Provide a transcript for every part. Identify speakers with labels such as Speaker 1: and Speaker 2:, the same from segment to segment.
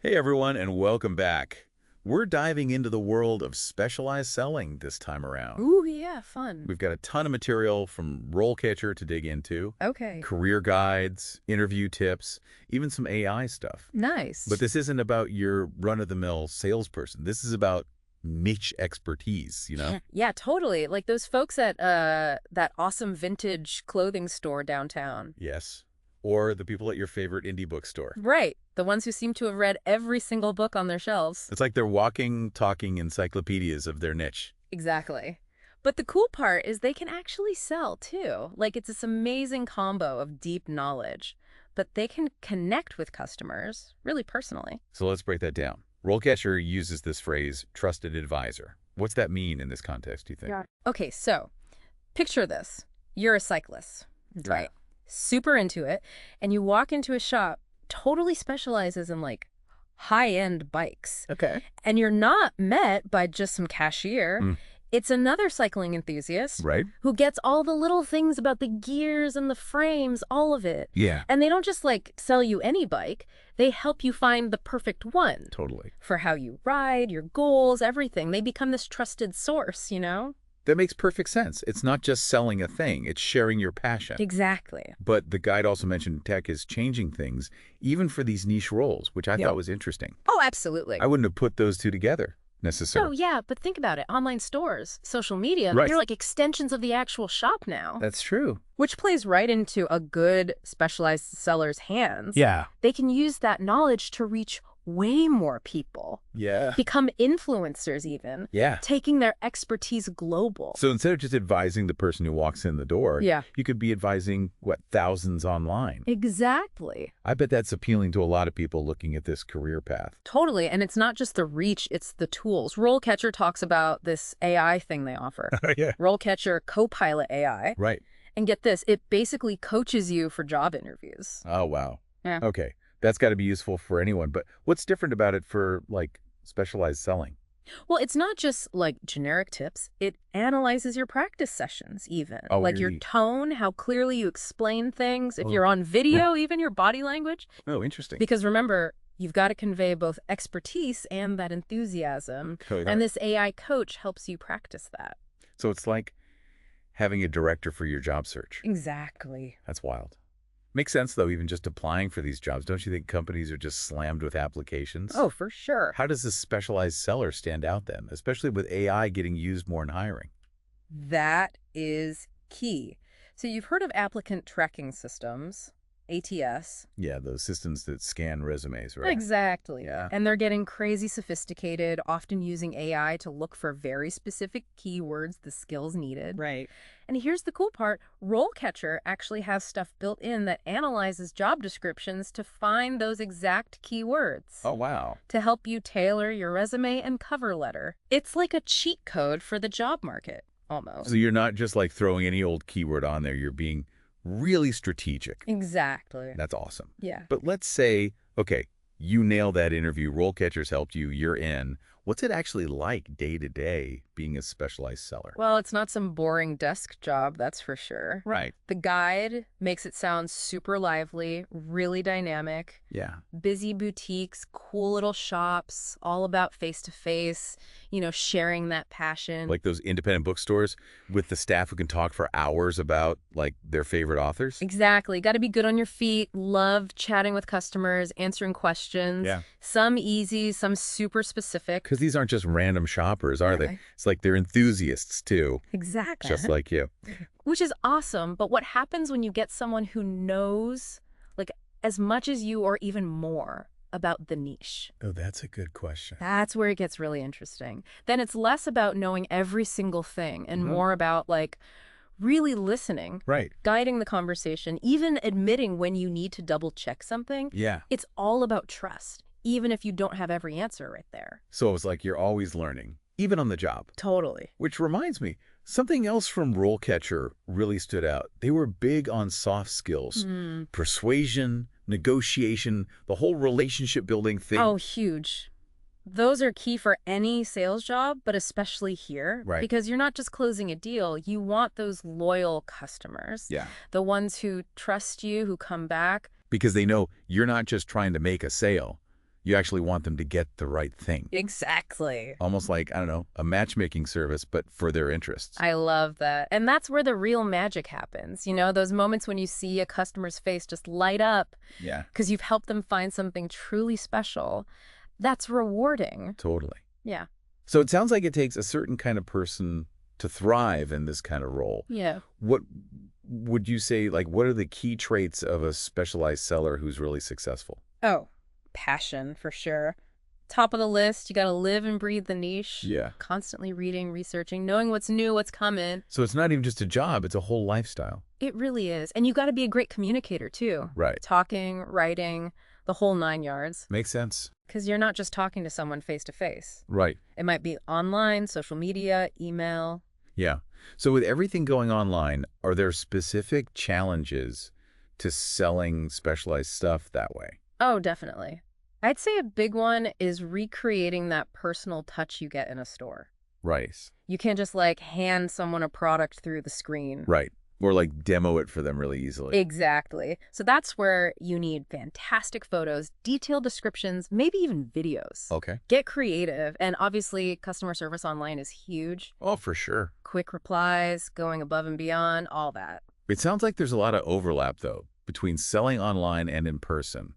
Speaker 1: Hey everyone, and welcome back. We're diving into the world of specialized selling this time around.
Speaker 2: Ooh, yeah, fun.
Speaker 1: We've got a ton of material from RoleCatcher to dig into,
Speaker 2: Okay.
Speaker 1: career guides, interview tips, even some AI stuff. But
Speaker 2: Nice.
Speaker 1: this isn't about your run-of-the-mill salesperson. This is about niche expertise, you know?
Speaker 2: Yeah, totally. Like those folks at that awesome vintage clothing store downtown.
Speaker 1: Yes. Or the people at your favorite indie bookstore.
Speaker 2: Right. The ones who seem to have read every single book on their shelves.
Speaker 1: It's like they're walking, talking encyclopedias of their niche.
Speaker 2: Exactly. But the cool part is they can actually sell too. Like it's this amazing combo of deep knowledge, but they can connect with customers really personally.
Speaker 1: So let's break that down. RoleCatcher uses this phrase, trusted advisor. What's that mean in this context, do you think?
Speaker 2: Yeah. Okay, so picture this. You're a cyclist,
Speaker 1: Yeah.
Speaker 2: right? Super into it, and you walk into a shop totally specializes in like high-end bikes.
Speaker 1: Okay.
Speaker 2: And you're not met by just some cashier.
Speaker 1: Mm.
Speaker 2: It's another cycling enthusiast
Speaker 1: Right?
Speaker 2: who gets all the little things about the gears and the frames, all of it.
Speaker 1: Yeah.
Speaker 2: And they don't just like sell you any bike, they help you find the perfect one
Speaker 1: Totally.
Speaker 2: for how you ride, your goals, everything. They become this trusted source, you know?
Speaker 1: That makes perfect sense. It's not just selling a thing, it's sharing your passion.
Speaker 2: Exactly.
Speaker 1: But the guide also mentioned tech is changing things, even for these niche roles, which I
Speaker 2: Yeah.
Speaker 1: thought was interesting.
Speaker 2: Oh, absolutely.
Speaker 1: I wouldn't have put those two together
Speaker 2: Oh,
Speaker 1: necessarily.
Speaker 2: yeah, but think about it. Online stores, social media,
Speaker 1: Right.
Speaker 2: they're like extensions of the actual shop now.
Speaker 1: That's true.
Speaker 2: Which plays right into a good specialized seller's hands.
Speaker 1: Yeah.
Speaker 2: They can use that knowledge to reach way more people,
Speaker 1: Yeah.
Speaker 2: become influencers even,
Speaker 1: Yeah.
Speaker 2: taking their expertise global.
Speaker 1: So instead of just advising the person who walks in the door,
Speaker 2: Yeah.
Speaker 1: you could be advising, thousands online.
Speaker 2: Exactly.
Speaker 1: I bet that's appealing to a lot of people looking at this career path.
Speaker 2: Totally. And it's not just the reach, it's the tools. RoleCatcher talks about this AI thing they offer.
Speaker 1: Yeah.
Speaker 2: RoleCatcher Copilot AI.
Speaker 1: Right.
Speaker 2: And get this, it basically coaches you for job interviews.
Speaker 1: Oh, wow.
Speaker 2: Yeah.
Speaker 1: Okay. That's got to be useful for anyone. But what's different about it for, specialized selling?
Speaker 2: Well, it's not just like generic tips. It analyzes your practice sessions even.
Speaker 1: Oh,
Speaker 2: Like your
Speaker 1: really?
Speaker 2: tone, how clearly you explain things. If
Speaker 1: Oh.
Speaker 2: you're on video, even your body language.
Speaker 1: Oh, interesting.
Speaker 2: Because remember, you've got to convey both expertise and that enthusiasm. And this AI coach helps you practice that.
Speaker 1: So it's like having a director for your job search.
Speaker 2: Exactly.
Speaker 1: That's wild. Makes sense, though, even just applying for these jobs. Don't you think companies are just slammed with applications?
Speaker 2: Oh, for sure.
Speaker 1: How does this specialized seller stand out then, especially with AI getting used more in hiring?
Speaker 2: That is key. So you've heard of applicant tracking systems, ATS.
Speaker 1: Yeah, those systems that scan resumes, right?
Speaker 2: Exactly.
Speaker 1: Yeah.
Speaker 2: And they're getting crazy sophisticated, often using AI to look for very specific keywords, the skills needed.
Speaker 3: Right.
Speaker 2: And here's the cool part. RoleCatcher actually has stuff built in that analyzes job descriptions to find those exact keywords.
Speaker 1: Oh, wow.
Speaker 2: To help you tailor your resume and cover letter. It's like a cheat code for the job market, almost.
Speaker 1: So you're not just throwing any old keyword on there. You're being really strategic.
Speaker 2: Exactly.
Speaker 1: That's awesome.
Speaker 2: Yeah.
Speaker 1: But let's say, okay, you nailed that interview. RoleCatcher's helped you. You're in. What's it actually like day to day being a specialized seller?
Speaker 2: Well, it's not some boring desk job, that's for sure.
Speaker 1: Right.
Speaker 2: The guide makes it sound super lively, really dynamic.
Speaker 1: Yeah.
Speaker 2: Busy boutiques, cool little shops, all about face-to-face, sharing that passion.
Speaker 1: Like those independent bookstores with the staff who can talk for hours about, their favorite authors?
Speaker 2: Exactly. Got to be good on your feet. Love chatting with customers, answering questions.
Speaker 1: Yeah.
Speaker 2: Some easy, some super specific.
Speaker 1: Because these aren't just random shoppers, are
Speaker 2: Yeah.
Speaker 1: they? It's like they're enthusiasts, too,
Speaker 2: Exactly.
Speaker 1: just like you.
Speaker 2: Which is awesome. But what happens when you get someone who knows, as much as you or even more about the niche?
Speaker 1: Oh, that's a good question.
Speaker 2: That's where it gets really interesting. Then it's less about knowing every single thing and more about, really listening,
Speaker 1: Right.
Speaker 2: guiding the conversation, even admitting when you need to double check something.
Speaker 1: Yeah.
Speaker 2: It's all about trust, even if you don't have every answer right there.
Speaker 1: So it's like you're always learning, even on the job.
Speaker 2: Totally.
Speaker 1: Which reminds me, something else from RoleCatcher really stood out. They were big on soft skills, persuasion, negotiation, the whole relationship building thing.
Speaker 2: Oh, huge. Those are key for any sales job, but especially here.
Speaker 1: Right.
Speaker 2: Because you're not just closing a deal. You want those loyal customers.
Speaker 1: Yeah.
Speaker 2: The ones who trust you, who come back.
Speaker 1: Because they know you're not just trying to make a sale. You actually want them to get the right thing.
Speaker 2: Exactly.
Speaker 1: Almost like, I don't know, a matchmaking service, but for their interests.
Speaker 2: I love that. And that's where the real magic happens. You know, those moments when you see a customer's face just light up
Speaker 1: Yeah,
Speaker 2: because you've helped them find something truly special. That's rewarding.
Speaker 1: totally.
Speaker 2: Yeah.
Speaker 1: So it sounds like it takes a certain kind of person to thrive in this kind of role.
Speaker 2: Yeah.
Speaker 1: What would you say, like, what are the key traits of a specialized seller who's really successful?
Speaker 2: Oh, passion for sure. Top of the list, you got to live and breathe the niche.
Speaker 1: Yeah.
Speaker 2: Constantly reading, researching, knowing what's new, what's coming.
Speaker 1: So it's not even just a job, it's a whole lifestyle.
Speaker 2: It really is. And you got to be a great communicator too.
Speaker 1: Right.
Speaker 2: Talking, writing, the whole 9 yards.
Speaker 1: Makes sense.
Speaker 2: Because you're not just talking to someone face to face.
Speaker 1: Right.
Speaker 2: It might be online, social media, email.
Speaker 1: Yeah. So with everything going online, are there specific challenges to selling specialized stuff that way?
Speaker 2: Oh, definitely. I'd say a big one is recreating that personal touch you get in a store.
Speaker 1: Right.
Speaker 2: You can't just like hand someone a product through the screen.
Speaker 1: Right. Or like demo it for them really easily.
Speaker 2: Exactly. So that's where you need fantastic photos, detailed descriptions, maybe even videos.
Speaker 1: Okay.
Speaker 2: Get creative. And obviously, customer service online is huge.
Speaker 1: Oh, for sure.
Speaker 2: Quick replies, going above and beyond, all that.
Speaker 1: It sounds like there's a lot of overlap, though, between selling online and in person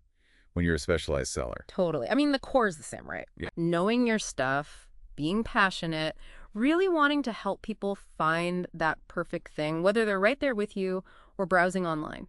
Speaker 1: when you're a specialized seller.
Speaker 2: Totally. I mean, the core is the same, right?
Speaker 1: Yeah.
Speaker 2: Knowing your stuff, being passionate, really wanting to help people find that perfect thing, whether they're right there with you or browsing online.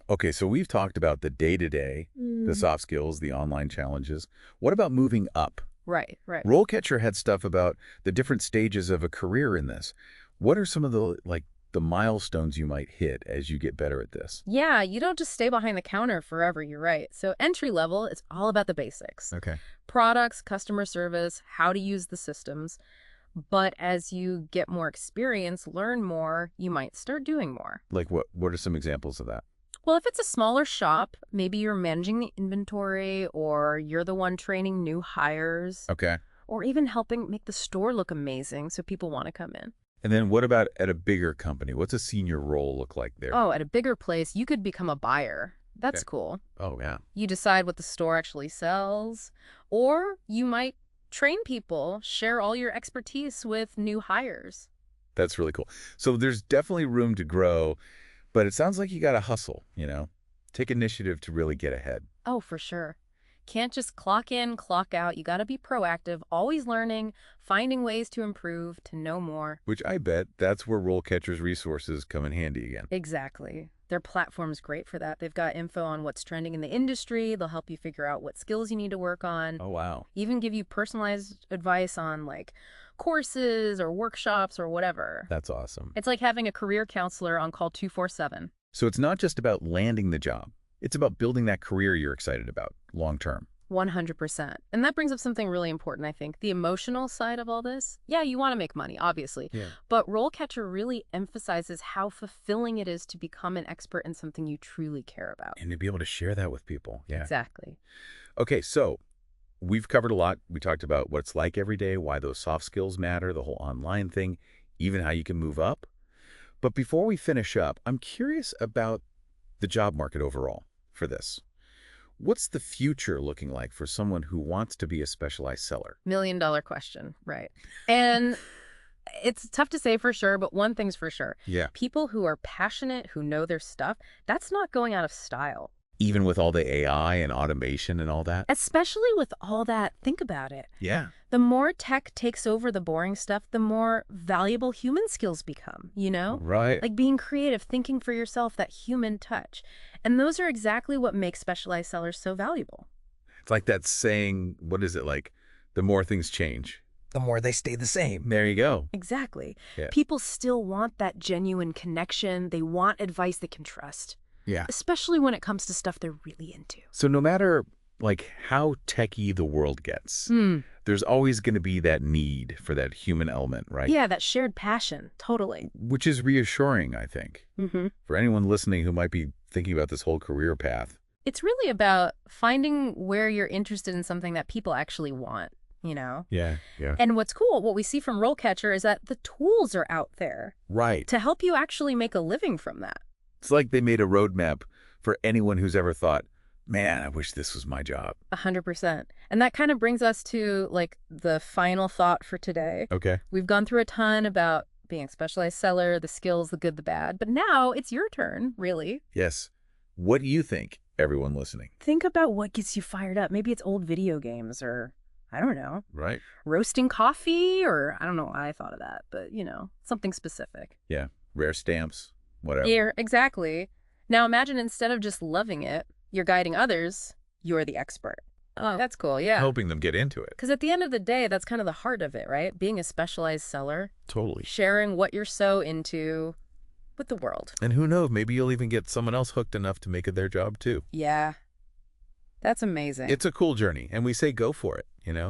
Speaker 1: Okay, so we've talked about the day-to-day, the soft skills, the online challenges. What about moving up?
Speaker 2: Right, right.
Speaker 1: RoleCatcher had stuff about the different stages of a career in this. What are some of the, like, the milestones you might hit as you get better at this?
Speaker 2: Yeah, you don't just stay behind the counter forever, you're right. So entry level, it's all about the basics.
Speaker 1: Okay.
Speaker 2: Products, customer service, how to use the systems. But as you get more experience, learn more, you might start doing more.
Speaker 1: Like what are some examples of that?
Speaker 2: Well, if it's a smaller shop, maybe you're managing the inventory or you're the one training new hires
Speaker 1: Okay.
Speaker 2: or even helping make the store look amazing so people want to come in.
Speaker 1: And then what about at a bigger company? What's a senior role look like there?
Speaker 2: Oh, at a bigger place, you could become a buyer. That's
Speaker 1: Okay.
Speaker 2: cool.
Speaker 1: Oh, yeah.
Speaker 2: You decide what the store actually sells, or you might train people, share all your expertise with new hires.
Speaker 1: That's really cool. So there's definitely room to grow, but it sounds like you got to hustle, take initiative to really get ahead.
Speaker 2: Oh, for sure. Can't just clock in, clock out. You got to be proactive, always learning, finding ways to improve, to know more.
Speaker 1: Which I bet that's where RoleCatcher's resources come in handy again.
Speaker 2: Exactly. Their platform's great for that. They've got info on what's trending in the industry. They'll help you figure out what skills you need to work on.
Speaker 1: Oh, wow.
Speaker 2: Even give you personalized advice on like courses or workshops or whatever.
Speaker 1: That's awesome.
Speaker 2: It's like having a career counselor on call 24/7.
Speaker 1: So it's not just about landing the job. It's about building that career you're excited about long term.
Speaker 2: 100%. And that brings up something really important, I think. The emotional side of all this. Yeah, you want to make money, obviously.
Speaker 1: Yeah.
Speaker 2: But RoleCatcher really emphasizes how fulfilling it is to become an expert in something you truly care about.
Speaker 1: And to be able to share that with people. Yeah.
Speaker 2: Exactly.
Speaker 1: Okay, so we've covered a lot. We talked about what it's like every day, why those soft skills matter, the whole online thing, even how you can move up. But before we finish up, I'm curious about the job market overall for this. What's the future looking like for someone who wants to be a specialized seller?
Speaker 2: $1 million question, right? And it's tough to say for sure, but one thing's for sure.
Speaker 1: Yeah.
Speaker 2: People who are passionate, who know their stuff, that's not going out of style.
Speaker 1: Even with all the AI and automation and all that?
Speaker 2: Especially with all that, think about it.
Speaker 1: Yeah.
Speaker 2: The more tech takes over the boring stuff, the more valuable human skills become, you know?
Speaker 1: Right.
Speaker 2: Like being creative, thinking for yourself, that human touch. And those are exactly what makes specialized sellers so valuable.
Speaker 1: It's like that saying, what is it like? The more things change,
Speaker 3: the more they stay the same.
Speaker 1: there you go.
Speaker 2: Exactly.
Speaker 1: Yeah.
Speaker 2: People still want that genuine connection. They want advice they can trust.
Speaker 1: Yeah.
Speaker 2: Especially when it comes to stuff they're really into.
Speaker 1: So no matter like how techy the world gets, there's always going to be that need for that human element, right?
Speaker 2: Yeah, that shared passion. Totally.
Speaker 1: Which is reassuring, I think, for anyone listening who might be thinking about this whole career path.
Speaker 2: It's really about finding where you're interested in something that people actually want, you know?
Speaker 1: Yeah, yeah.
Speaker 2: And what's cool, what we see from RoleCatcher is that the tools are out there
Speaker 1: Right.
Speaker 2: to help you actually make a living from that.
Speaker 1: It's like they made a roadmap for anyone who's ever thought, Man, I wish this was my job.
Speaker 2: 100%. And that kind of brings us to like the final thought for today.
Speaker 1: Okay.
Speaker 2: We've gone through a ton about being a specialized seller, the skills, the good, the bad, but now it's your turn, really.
Speaker 1: Yes. What do you think, everyone listening?
Speaker 2: Think about what gets you fired up. Maybe it's old video games or, I don't know,
Speaker 1: Right.
Speaker 2: roasting coffee or I don't know why I thought of that, but something specific.
Speaker 1: Yeah. Rare stamps, whatever.
Speaker 2: Yeah, exactly. Now imagine instead of just loving it, you're guiding others, you're the expert. Oh, that's cool, yeah.
Speaker 1: Helping them get into it.
Speaker 2: Because at the end of the day, that's kind of the heart of it, right? Being a specialized seller,
Speaker 1: Totally.
Speaker 2: sharing what you're so into with the world.
Speaker 1: And who knows, maybe you'll even get someone else hooked enough to make it their job too.
Speaker 2: Yeah. That's amazing.
Speaker 1: It's a cool journey, and we say go for it,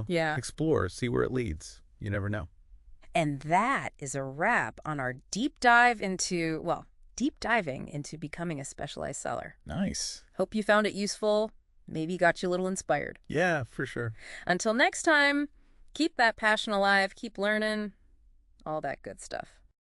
Speaker 2: Yeah.
Speaker 1: Explore, see where it leads. You never know.
Speaker 2: And that is a wrap on our deep diving into becoming a specialized seller.
Speaker 1: Nice.
Speaker 2: Hope you found it useful. Maybe got you a little inspired.
Speaker 1: Yeah, for sure.
Speaker 2: Until next time, keep that passion alive, keep learning, all that good stuff.